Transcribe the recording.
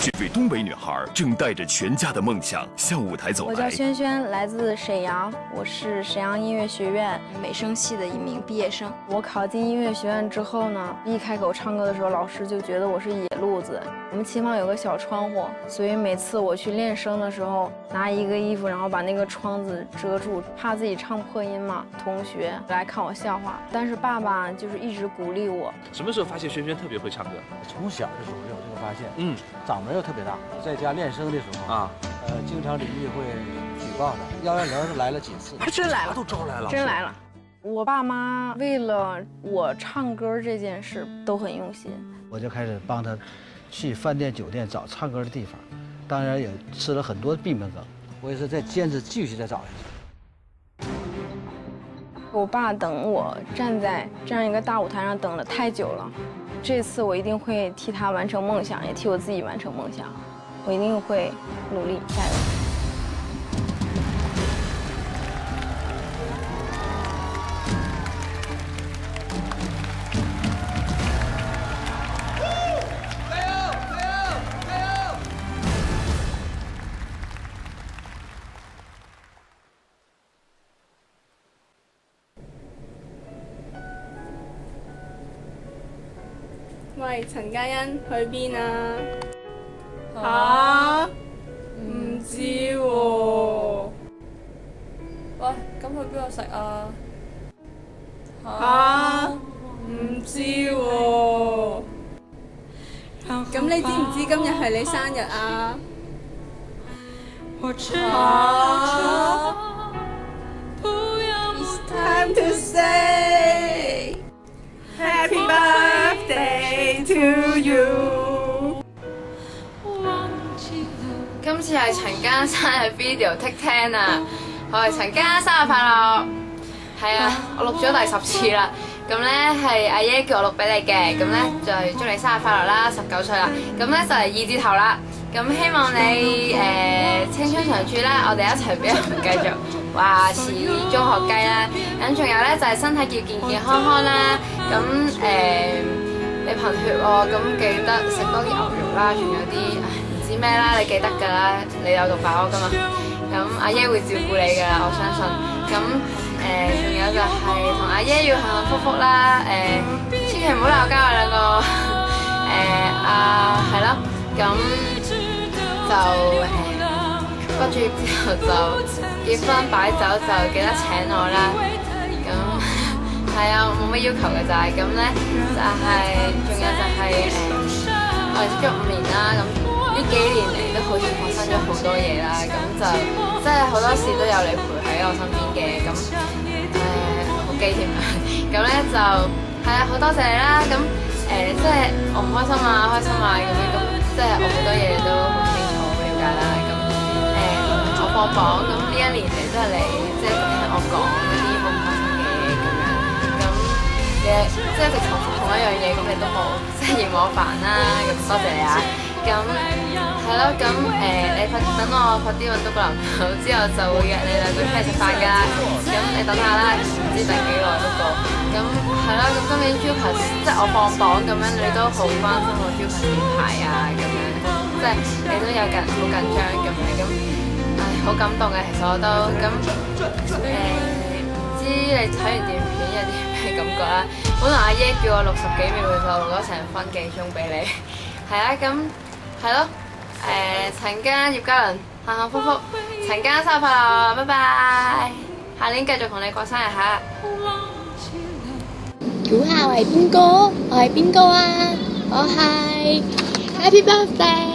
这位东北女孩正带着全家的梦想向舞台走来。我叫萱萱，来自沈阳，我是沈阳音乐学院美声系的一名毕业生。我考进音乐学院之后呢，一开口唱歌的时候，老师就觉得我是野路子。我们琴房有个小窗户，所以每次我去练声的时候，拿一个衣服，然后把那个窗子遮住，怕自己唱破音嘛。同学来看我笑话，但是爸爸就是一直鼓励我。什么时候发现萱萱特别会唱歌？从小的时候有这个发现，嗓门又特别大，在家练声的时候啊，经常邻居会举报他，110是来了几次，还真来了，都招来了，真来了。我爸妈为了我唱歌这件事都很用心，我就开始帮他去饭店、酒店找唱歌的地方，当然也吃了很多闭门羹，我也是在坚持继续再找下去。我爸等我站在这样一个大舞台上等了太久了，这次我一定会替他完成梦想，也替我自己完成梦想，我一定会努力加油。喂，陳嘉欣去邊啊？嚇？唔知喎。喂，咁去邊度食啊？嚇？唔知喎。咁你知唔知今日係你生日啊？嚇？It's time to say Happy birthday to you。今次係陳嘉生日 video take 10啊！係陳嘉生日快樂！係啊，我錄咗第10次啦。咁咧係阿爺叫我錄俾你嘅，咁咧就係祝你生日快樂啦，19歲啦。咁咧就嚟2字頭啦。咁希望你青春常駐啦，我哋一齊俾人繼續話似中學雞啦。咁仲有咧就係身體要健健康康啦。咁你貧血喎，咁記得食多啲牛肉啦，仲有啲唔知咩啦，你記得㗎啦，你有讀飽㗎嘛。咁阿爺會照顧你㗎啦，我相信。咁仲有就係同阿爺要幸幸福福啦，千祈唔好鬧交啊兩個。係咯，咁就畢咗業之後就結婚擺酒就記得請我啦。咁係啊，冇乜要求嘅就係咁咧，就係仲有就係我哋識咗5年啦，咁呢幾年嚟都好似發生咗好多嘢啦，咁就即係好多事都有你陪喺我身邊嘅，咁好基添啊！咁咧就係啊，好多謝你啦，咁即係我唔開心啊，開心啊咁樣，咁即係我好多嘢都好清楚了解啦，咁我放榜，咁呢1年嚟都係你即係聽我講嗰啲好唔開心嘅咁樣，咁即係一直重複同一樣嘢，咁你都冇即係嫌我煩啦，咁多謝你啊！咁係咯，咁你等我快啲揾到個男朋友之後，就會約你兩個出嚟食飯㗎。咁你等下啦，唔知等幾耐都到。咁係咯，咁今年 Jupas 即係我放榜咁樣，你都好關心我 Jupas 點排啊咁樣，即係你都有好緊張咁樣，咁好感動嘅，其實我都咁唔知你睇完段片有啲咩感覺啦？本來阿爺叫我60幾秒嘅時候，錄咗成分幾鐘俾你。係啊，咁係咯，陳嘉、葉嘉倫幸幸福福，陳嘉生日快樂，拜拜！下年繼續同你過生日嚇。估下我係邊個？我係邊個啊？我係 Happy Birthday！